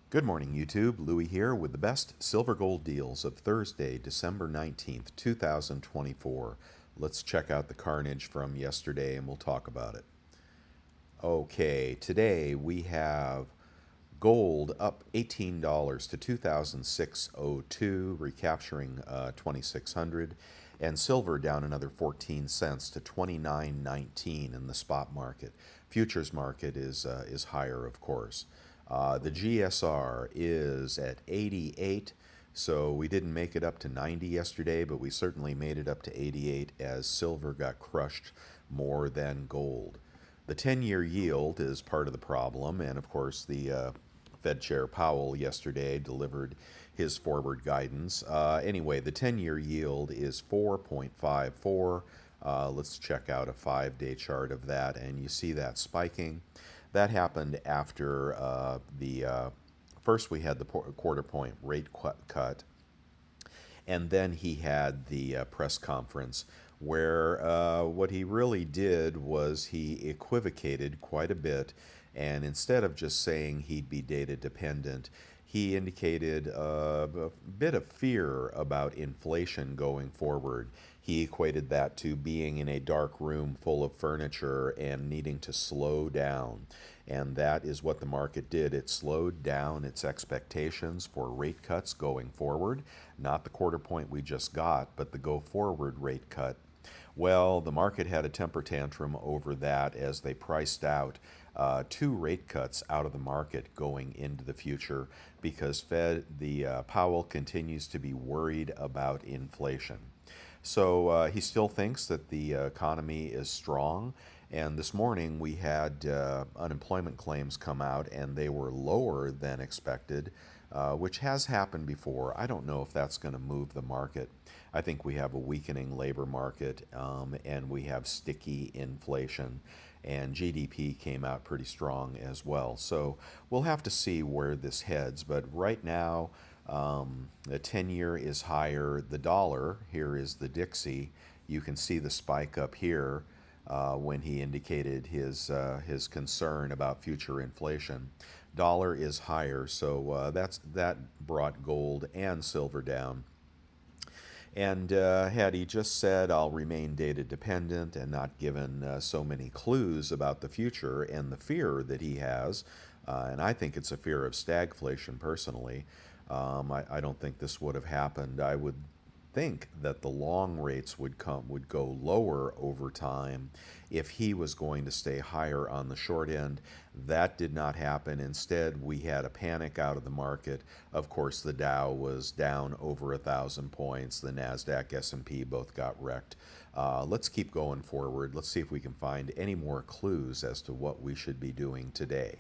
Good morning, YouTube. Louie here with the best silver gold deals of Thursday, December 19th, 2024. Let's check out the carnage from yesterday and we'll talk about it. Okay, today we have gold up $18 to 2,602, recapturing 2,600, and silver down another 14 cents to 29.19 in the spot market. Futures market is higher, of course. The GSR is at 88. So we didn't make it up to 90 yesterday, but we certainly made it up to 88 as silver got crushed more than gold. The 10-year yield is part of the problem, and of course, the Fed Chair Powell yesterday delivered his forward guidance. Anyway, the 10-year yield is 4.54. Let's check out a 5-day chart of that, and you see that spiking. That happened after first we had the quarter point rate cut, and then he had the press conference where what he really did was he equivocated quite a bit. And instead of just saying he'd be data dependent, he indicated a bit of fear about inflation going forward. He equated that to being in a dark room full of furniture and needing to slow down. And that is what the market did. It slowed down its expectations for rate cuts going forward. Not the quarter point we just got, but the go forward rate cut. Well, the market had a temper tantrum over that as they priced out two rate cuts out of the market going into the future because Powell continues to be worried about inflation. So he still thinks that the economy is strong. And this morning we had unemployment claims come out, and they were lower than expected, which has happened before. I don't know if that's going to move the market. I think we have a weakening labor market, and we have sticky inflation, and GDP came out pretty strong as well. So we'll have to see where this heads. But right now, the 10-year is higher. The dollar, here is the Dixie. You can see the spike up here when he indicated his concern about future inflation. Dollar is higher, so that brought gold and silver down. And had he just said, I'll remain data dependent and not given so many clues about the future and the fear that he has, and I think it's a fear of stagflation personally, I don't think this would have happened. I would think that the long rates would go lower over time if he was going to stay higher on the short end. That did not happen. Instead, we had a panic out of the market. Of course, the Dow was down over 1,000 points. The Nasdaq, S&P both got wrecked. Let's keep going forward. Let's see if we can find any more clues as to what we should be doing today.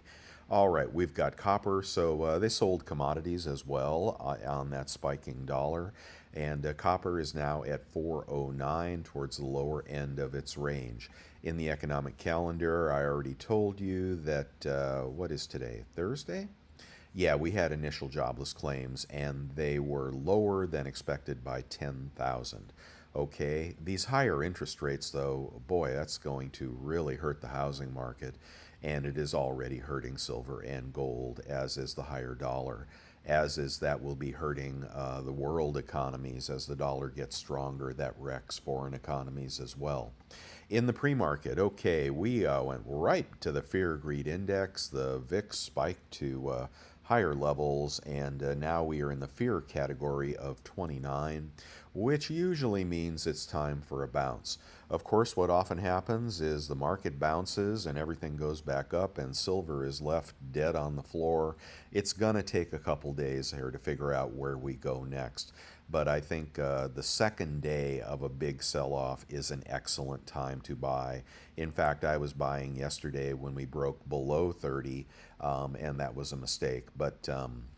All right, we've got copper. So they sold commodities as well on that spiking dollar. And copper is now at 409 towards the lower end of its range. In the economic calendar, I already told you that, what is today? Thursday? Yeah, we had initial jobless claims, and they were lower than expected by 10,000. Okay, these higher interest rates, though, boy, that's going to really hurt the housing market, and it is already hurting silver and gold, as is the higher dollar, as is that will be hurting the world economies as the dollar gets stronger. That wrecks foreign economies as well. In the pre-market, okay, we went right to the fear greed index. The VIX spiked to higher levels, and now we are in the fear category of 29, which usually means it's time for a bounce. Of course, what often happens is the market bounces and everything goes back up and silver is left dead on the floor. It's going to take a couple days here to figure out where we go next. But I think the second day of a big sell-off is an excellent time to buy. In fact, I was buying yesterday when we broke below 30, and that was a mistake. But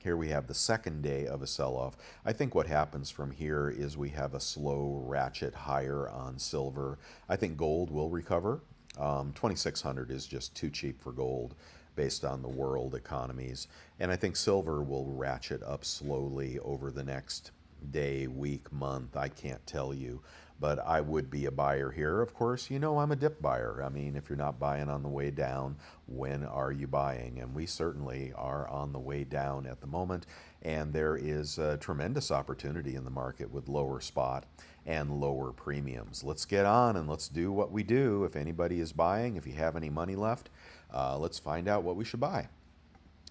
here we have the second day of a sell-off. I think what happens from here is we have a slow ratchet higher on silver. I think gold will recover. 2,600 is just too cheap for gold based on the world economies. And I think silver will ratchet up slowly over the next day, week, month. I can't tell you. but I would be a buyer here. Of course, you know I'm a dip buyer. I mean, if you're not buying on the way down, when are you buying? And we certainly are on the way down at the moment, and there is a tremendous opportunity in the market with lower spot and lower premiums. Let's get on and let's do what we do. If anybody is buying, if you have any money left, let's find out what we should buy.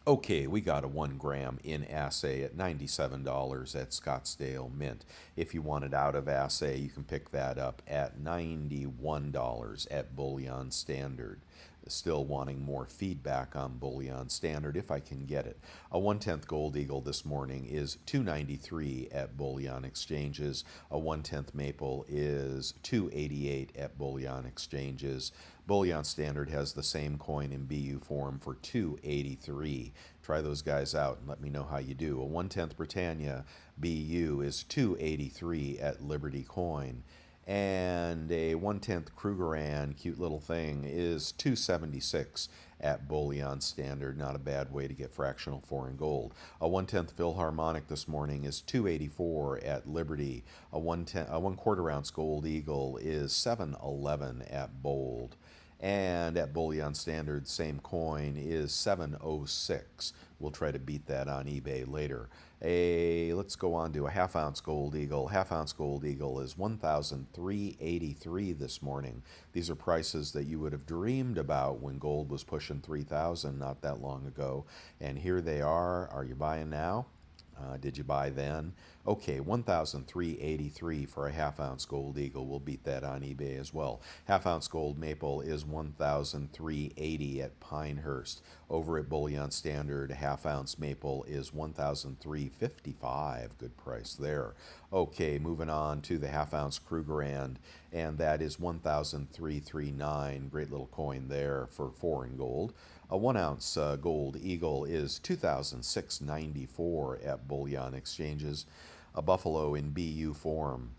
Okay, we got a 1 gram in assay at $97 at Scottsdale Mint. If you want it out of assay, you can pick that up at $91 at Bullion Standard. Still wanting more feedback on Bullion Standard if I can get it. A 1/10 Gold Eagle this morning is $293 at Bullion Exchanges. A 1/10 Maple is $288 at Bullion Exchanges. Bullion Standard has the same coin in BU form for $283. Try those guys out and let me know how you do. A 1/10 Britannia BU is $283 at Liberty Coin. And a 1/10 Krugerrand, cute little thing, is $276 at Bullion Standard. Not a bad way to get fractional foreign gold. A 1/10 Philharmonic this morning is $284 at Liberty. A 1/4 ounce Gold Eagle is $711 at Bold. And at Bullion Standard, same coin is $706. We'll try to beat that on eBay later. Let's go on to a 1/2 ounce Gold Eagle. 1/2 ounce Gold Eagle is $1,383 this morning. These are prices that you would have dreamed about when gold was pushing 3,000 not that long ago. And here they are. Are you buying now? Did you buy then? Okay, $1,383 for a 1/2 ounce Gold Eagle. We'll beat that on eBay as well. 1/2 ounce Gold Maple is $1,380 at Pinehurst. Over at Bullion Standard, 1/2 ounce Maple is $1,355. Good price there. Okay, moving on to the 1/2 ounce Krugerrand, and that is $1,339. Great little coin there for foreign gold. A 1 ounce Gold Eagle is $2,694 at Bullion Exchanges. A Buffalo in BU form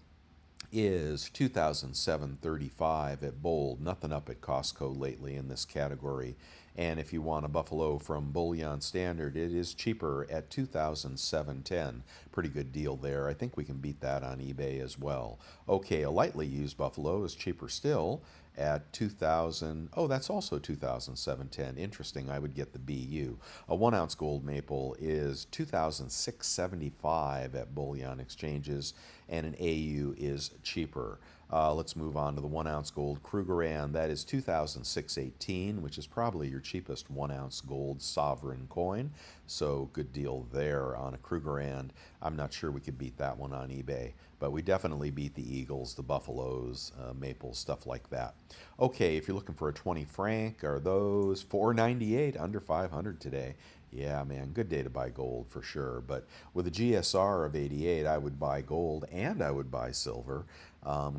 is $2,735 at Bold. Nothing up at Costco lately in this category. And if you want a Buffalo from Bullion Standard, it is cheaper at $2,710. Pretty good deal there. I think we can beat that on eBay as well. Okay, a lightly used Buffalo is cheaper still at 2,000. Oh, that's also 2,710. Interesting. I would get the BU. A 1 ounce Gold Maple is 2,675 at Bullion Exchanges, and an AU is cheaper. Let's move on to the 1 ounce Gold Krugerrand. That is 2,618, which is probably your cheapest 1 ounce gold sovereign coin. So good deal there on a Krugerrand. I'm not sure we could beat that one on eBay, but we definitely beat the Eagles, the Buffaloes, Maples, stuff like that. Okay, if you're looking for a 20 franc, are those $498, under 500 today? Yeah, man, good day to buy gold for sure. But with a GSR of 88, I would buy gold and I would buy silver.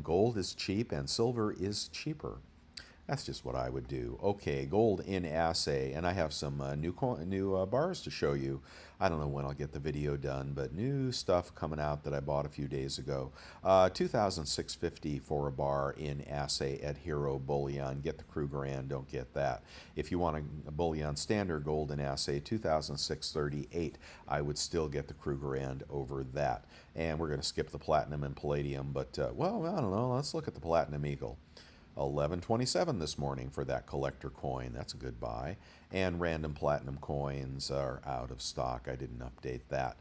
Gold is cheap and silver is cheaper. That's just what I would do. Okay, gold in assay, and I have some new bars to show you. I don't know when I'll get the video done, but new stuff coming out that I bought a few days ago. 2,650 for a bar in assay at Hero Bullion. Get the Krugerrand, don't get that. If you want a Bullion Standard gold in assay, 2,638. I would still get the Krugerrand over that. And we're going to skip the platinum and palladium, but well, I don't know. Let's look at the Platinum Eagle. 1127 this morning for that collector coin. That's a good buy. And random platinum coins are out of stock. I didn't update that.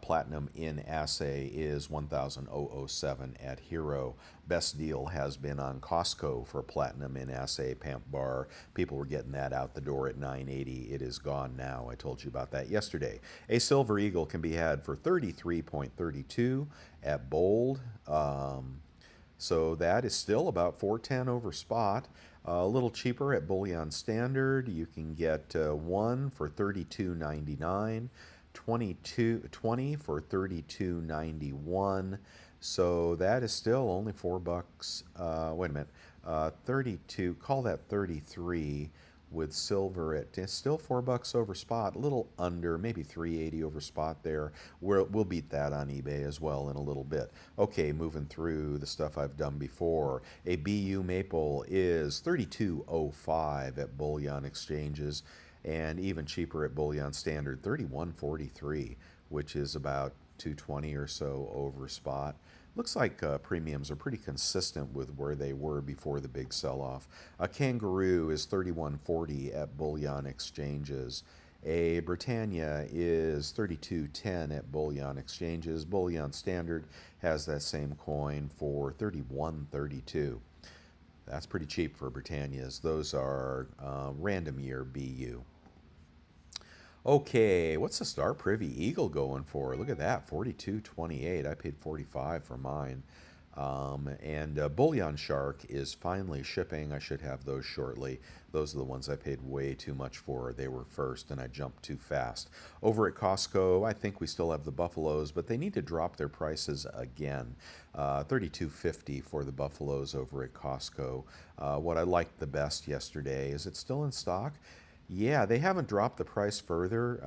Platinum in assay is 1,007 at Hero. Best deal has been on Costco for platinum in assay Pamp bar. People were getting that out the door at $9.80. It is gone now. I told you about that yesterday. A Silver Eagle can be had for $33.32 at Bold. So that is still about $410 over spot. A little cheaper at Bullion Standard. You can get one for $32.99, 20 for $32.91. So that is still only $4. Wait a minute, 32. Call that 33. With silver at still $4 over spot, a little under, maybe $3.80 over spot there. We'll beat that on eBay as well in a little bit. Okay, moving through the stuff I've done before. A BU Maple is $32.05 at Bullion Exchanges, and even cheaper at Bullion Standard, $31.43, which is about $220 or so over spot. Looks like premiums are pretty consistent with where they were before the big sell-off. A kangaroo is 31.40 at bullion exchanges. A Britannia is 32.10 at bullion exchanges. Bullion Standard has that same coin for 31.32. That's pretty cheap for Britannias. Those are random year BU. Okay, what's the Star Privy Eagle going for? Look at that, 42.28. I paid 45 for mine. And Bullion Shark is finally shipping. I should have those shortly. Those are the ones I paid way too much for. They were first, and I jumped too fast. Over at Costco, I think we still have the Buffaloes, but they need to drop their prices again. 32.50 for the Buffaloes over at Costco. What I liked the best yesterday, is it still in stock? Yeah, they haven't dropped the price further,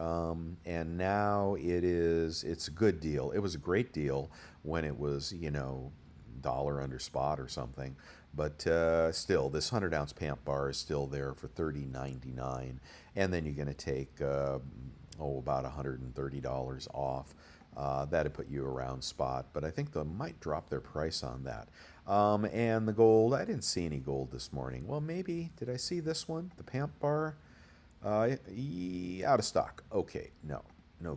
and now it's a good deal. It was a great deal when it was, dollar under spot or something. But still, this 100-ounce Pamp bar is still there for $30.99, and then you're going to take about $130 off. That'd put you around spot, but I think they might drop their price on that. And the gold, I didn't see any gold this morning. Well, maybe, did I see this one, the Pamp bar? Out of stock. Okay, no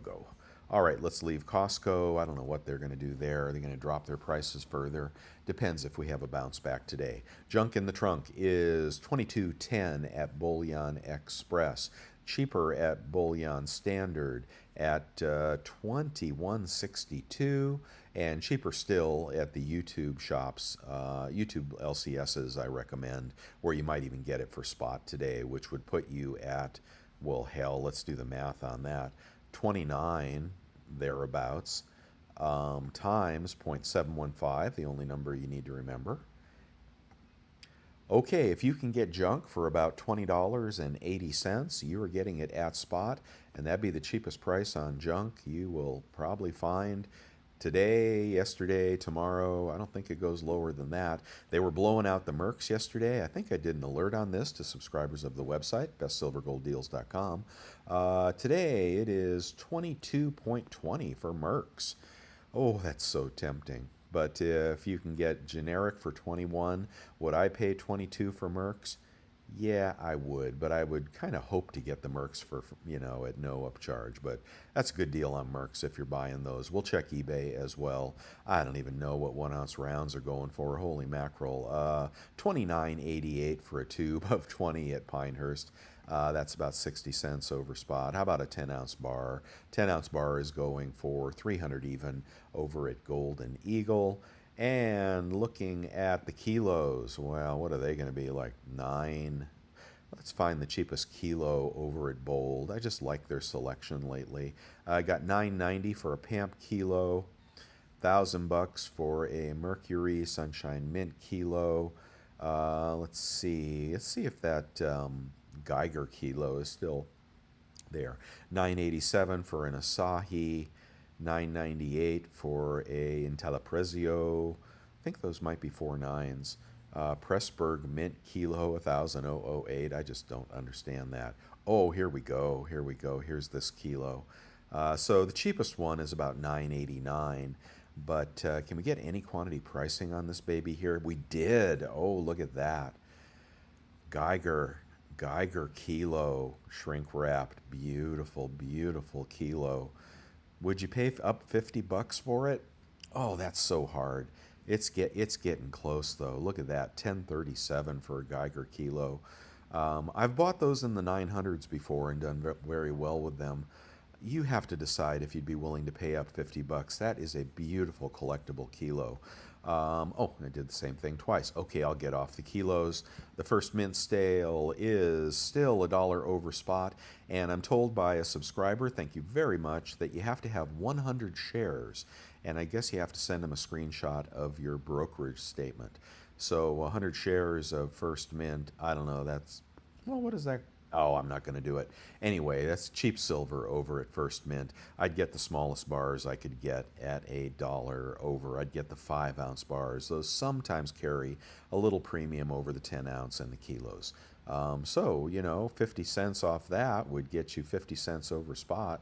go. All right, let's leave Costco. I don't know what they're going to do there. Are they going to drop their prices further? Depends if we have a bounce back today. Junk in the trunk is 22.10 at Bullion Express. Cheaper at Bullion Standard at 21.62, and cheaper still at the YouTube shops, YouTube LCSs I recommend, where you might even get it for spot today, which would put you at, well, hell, let's do the math on that, 29 thereabouts, times 0.715, the only number you need to remember. Okay, if you can get junk for about $20.80, you are getting it at spot, and that'd be the cheapest price on junk you will probably find today, yesterday, tomorrow. I don't think it goes lower than that. They were blowing out the Mercs yesterday. I think I did an alert on this to subscribers of the website, bestsilvergolddeals.com. Today it is 22.20 for Mercs. Oh, that's so tempting. But if you can get generic for 21, would I pay 22 for Mercs? Yeah, I would, but I would kind of hope to get the Mercs for, at no upcharge. But that's a good deal on Mercs if you're buying those. We'll check eBay as well. I don't even know what 1-ounce rounds are going for. Holy mackerel. $29.88 for a tube of 20 at Pinehurst. That's about 60 cents over spot. How about a 10-ounce bar? 10-ounce bar is going for 300 even over at Golden Eagle. And looking at the kilos, well, what are they going to be, like 9? Let's find the cheapest kilo over at Bold. I just like their selection lately. I got $9.90 for a Pamp kilo, $1,000 for a Mercury Sunshine Mint kilo. Let's see if that Geiger kilo is still there. $9.87 for an Asahi. $9.98 for a Intelliprezio. I think those might be 4 9s. Pressburg Mint kilo, 1,008. I just don't understand that. Oh, here we go. Here's this kilo. So the cheapest one is about $9.89. But can we get any quantity pricing on this baby here? We did. Oh, look at that. Geiger kilo, shrink wrapped. Beautiful, beautiful kilo. Would you pay up $50 for it? Oh, that's so hard. It's getting close though. Look at that, $10.37 for a Geiger kilo. I've bought those in the 900s before and done very well with them. You have to decide if you'd be willing to pay up $50. That is a beautiful collectible kilo. Oh, I did the same thing twice. Okay, I'll get off the kilos. The first mint stale is still $1 over spot, and I'm told by a subscriber, thank you very much, that you have to have 100 shares, and I guess you have to send them a screenshot of your brokerage statement. So 100 shares of first mint, I don't know, that's, well, what is that? Oh, I'm not going to do it. Anyway, that's cheap silver over at First Mint. I'd get the smallest bars I could get at $1 over. I'd get the 5-ounce bars. Those sometimes carry a little premium over the 10-ounce and the kilos. So, 50 cents off that would get you 50 cents over spot.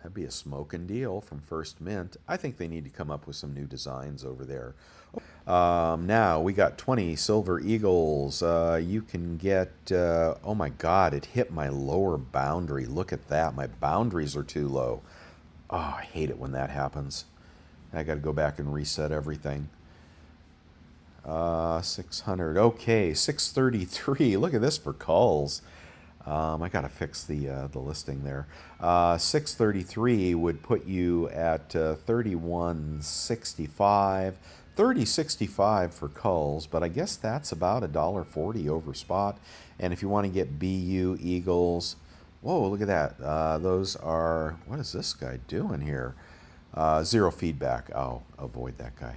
That'd be a smoking deal from First Mint. I think they need to come up with some new designs over there. Now we got 20 Silver Eagles. You can get, oh my God, it hit my lower boundary. Look at that. My boundaries are too low. Oh, I hate it when that happens. I got to go back and reset everything. 600. Okay, 633. Look at this for calls. I gotta fix the listing there. 633 would put you at 3165, 3065 for culls, but I guess that's about $1.40 over spot. And if you want to get BU Eagles, whoa, look at that. Those are, what is this guy doing here? Zero feedback. I'll avoid that guy.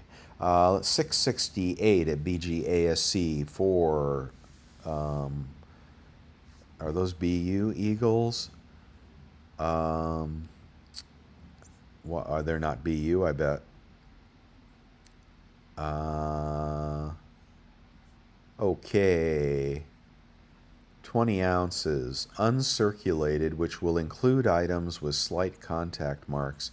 668 at BGASC for. Are those BU Eagles? What are they not BU? I bet. Okay. 20 ounces, uncirculated, which will include items with slight contact marks.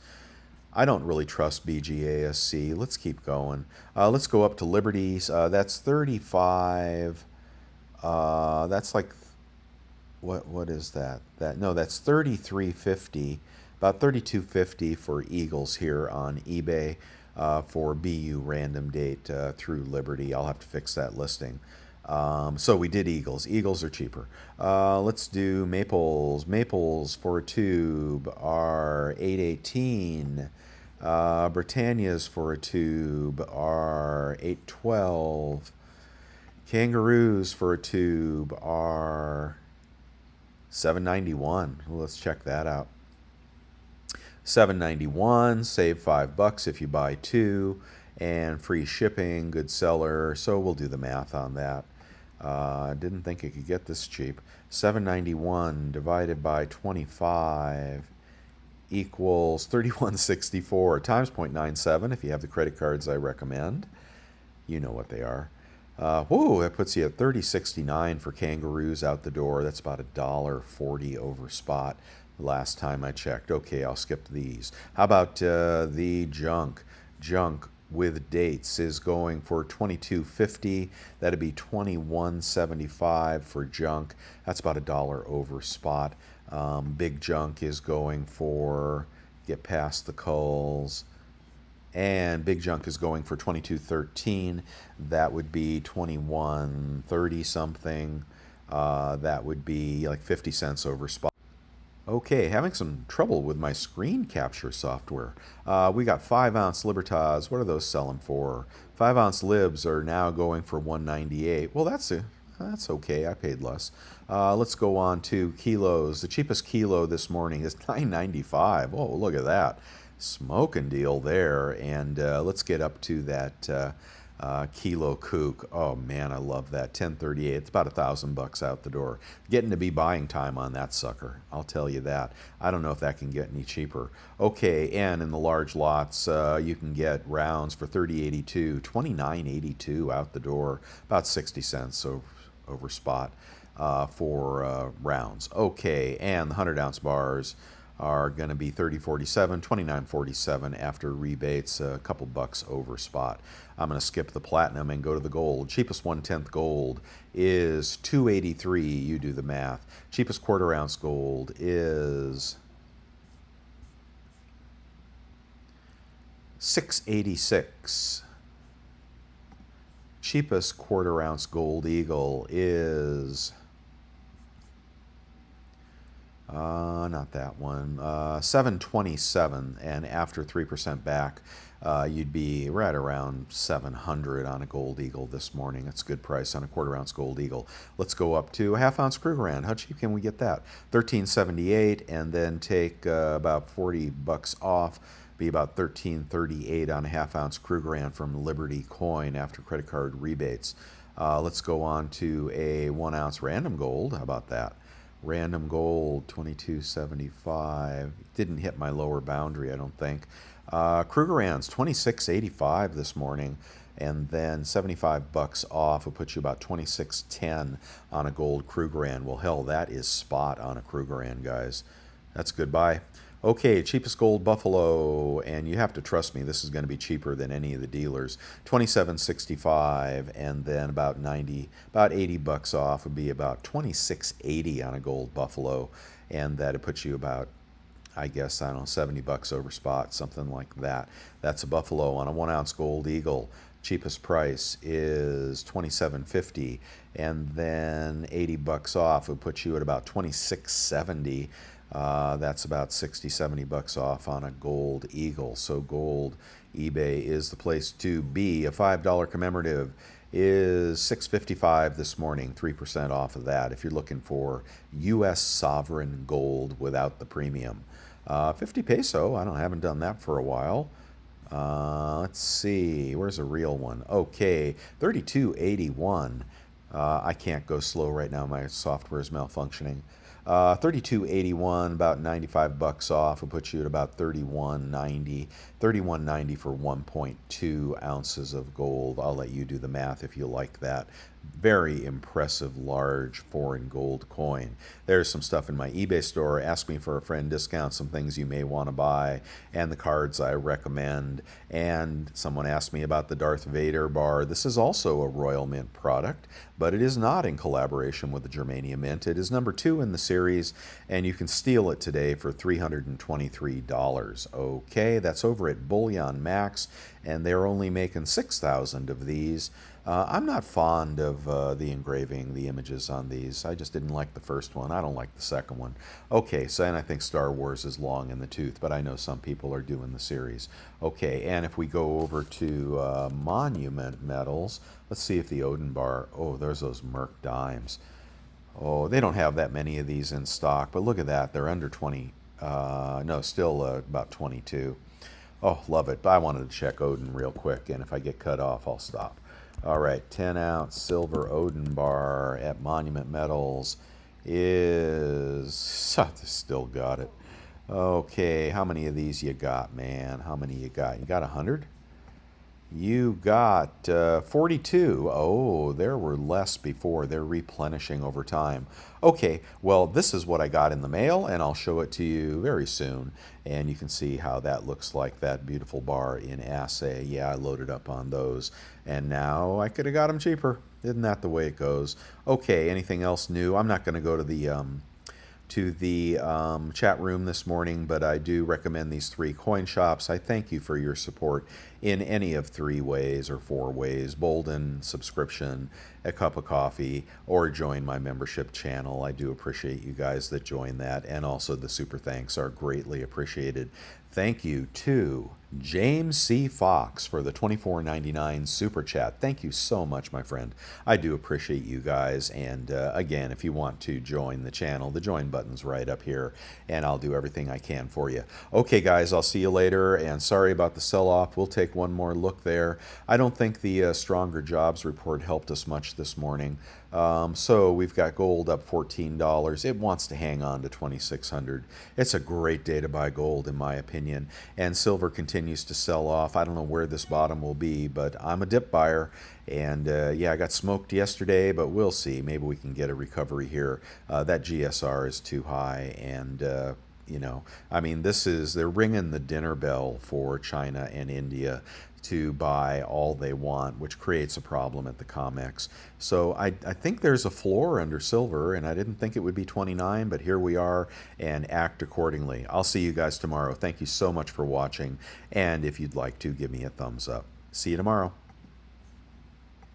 I don't really trust BGASC. Let's keep going. Let's go up to Liberties. That's 35. That's like, what is that? No, that's 33.50, about 32.50 for Eagles here on eBay for BU random date through Liberty. I'll have to fix that listing. So we did Eagles. Eagles are cheaper. Let's do Maples. Maples for a tube are 8.18. Britannias for a tube are 8.12. Kangaroos for a tube are $7.91. Well, let's check that out. $7.91, save $5 if you buy two, and free shipping, good seller. So we'll do the math on that. Didn't think it could get this cheap. $7.91 divided by 25 equals $31.64 times 0.97 if you have the credit cards I recommend. You know what they are. Whoa, that puts you at $30.69 for Kangaroos out the door. That's about $1.40 over spot last time I checked. Okay, I'll skip these. How about the junk? Junk with dates is going for $22.50. That'd be $21.75 for junk. That's about $1 over spot. Big junk is going for, get past the culls, and big junk is going for $22.13. That would be $21.30 something. That would be like 50 cents over spot. Okay, having some trouble with my screen capture software. We got 5-ounce Libertas. What are those selling for? 5-ounce Libs are now going for $1.98. Well, that's okay. I paid less. Let's go on to kilos. The cheapest kilo this morning is $9.95. Oh, look at that. Smoking deal there. And let's get up to that kilo kook. Oh man, I love that. 10.38. It's about $1,000 out the door. Getting to be buying time on that sucker. I'll tell you that. I don't know if that can get any cheaper. Okay, and in the large lots, you can get rounds for $30.82, $29.82 out the door. About 60 cents over spot for rounds. Okay, and the 100-ounce bars are going to be $30.47, $29.47 after rebates, a couple bucks over spot. I'm going to skip the platinum and go to the gold. Cheapest 1/10 gold is $2.83. You do the math. Cheapest quarter-ounce gold is $6.86. Cheapest quarter-ounce gold eagle is not that one. $7.27, and after 3% back, you'd be right around $700 on a gold eagle this morning. That's a good price on a quarter-ounce gold eagle. Let's go up to a half-ounce Krugerrand. How cheap can we get that? $13.78, and then take about $40 off. Be about $13.38 on a half-ounce Krugerrand from Liberty Coin after credit card rebates. Let's go on to a 1-ounce random gold. How about that? Random gold, $22.75. Didn't hit my lower boundary, I don't think. Krugerrands, $26.85 this morning, and then $75 off. Will put you about $26.10 on a gold Krugerrand. Well, hell, that is spot on a Krugerrand, guys. That's goodbye. Okay, cheapest gold buffalo, and you have to trust me, this is going to be cheaper than any of the dealers. 27.65, and then about 90, about 80 bucks off would be about 26.80 on a gold buffalo, and that'd put you about, I guess, I don't know, 70 bucks over spot, something like that. That's a buffalo. On a 1 ounce gold eagle, cheapest price is 27.50, and then 80 bucks off would put you at about 26.70. That's about 60, 70 bucks off on a gold eagle. So gold, eBay is the place to be. A $5 commemorative is $6.55 this morning, 3% off of that if you're looking for U.S. sovereign gold without the premium. 50 peso, I haven't done that for a while. Let's see, where's a real one? Okay, 32.81. I can't go slow right now, my software is malfunctioning. 32.81, about 95 bucks off, will put you at about 31.90. 31.90 for 1.2 ounces of gold. I'll let you do the math if you like that. Very impressive large foreign gold coin. There's some stuff in my eBay store. Ask me for a friend discount, some things you may want to buy, and the cards I recommend. And someone asked me about the Darth Vader bar. This is also a Royal Mint product, but it is not in collaboration with the Germania Mint. It is number 2 in the series, and you can steal it today for $323. Okay, that's over at Bullion Max, and they're only making 6,000 of these. I'm not fond of the engraving, the images on these. I just didn't like the first one. I don't like the second one. Okay, so and I think Star Wars is long in the tooth, but I know some people are doing the series. Okay, and if we go over to Monument Metals, let's see if the Odin bar, oh, there's those Merc dimes. Oh, they don't have that many of these in stock, but look at that. They're under 20, no, still about 22. Oh, love it. But I wanted to check Odin real quick, and if I get cut off, I'll stop. All right, 10-ounce silver Odin bar at Monument Metals is, still got it. Okay, how many of these you got, man? How many you got? You got 100? You got 42. Oh, there were less before. They're replenishing over time. Okay, well, this is what I got in the mail, and I'll show it to you very soon. And you can see how that looks like, that beautiful bar in assay. Yeah, I loaded up on those. And now I could have got them cheaper. Isn't that the way it goes? Okay, anything else new? I'm not going to go to the chat room this morning, but I do recommend these 3 coin shops. I thank you for your support in any of 3 ways or 4 ways: Bolden, subscription, a cup of coffee, or join my membership channel. I do appreciate you guys that join that, and also the super thanks are greatly appreciated. Thank you to James C. Fox for the $24.99 super chat. Thank you so much, my friend. I do appreciate you guys. And again, if you want to join the channel, the join button's right up here, and I'll do everything I can for you. Okay, guys, I'll see you later. And sorry about the sell-off. We'll take one more look there. I don't think the stronger jobs report helped us much this morning. So we've got gold up $14. It wants to hang on to 2,600. It's a great day to buy gold, in my opinion. And silver continues to sell off. I don't know where this bottom will be, but I'm a dip buyer. And yeah, I got smoked yesterday, but we'll see. Maybe we can get a recovery here. That GSR is too high, and you know, I mean, they're ringing the dinner bell for China and India to buy all they want, which creates a problem at the COMEX. So I think there's a floor under silver, and I didn't think it would be 29, but here we are, and act accordingly. I'll see you guys tomorrow. Thank you so much for watching, and if you'd like to, give me a thumbs up. See you tomorrow.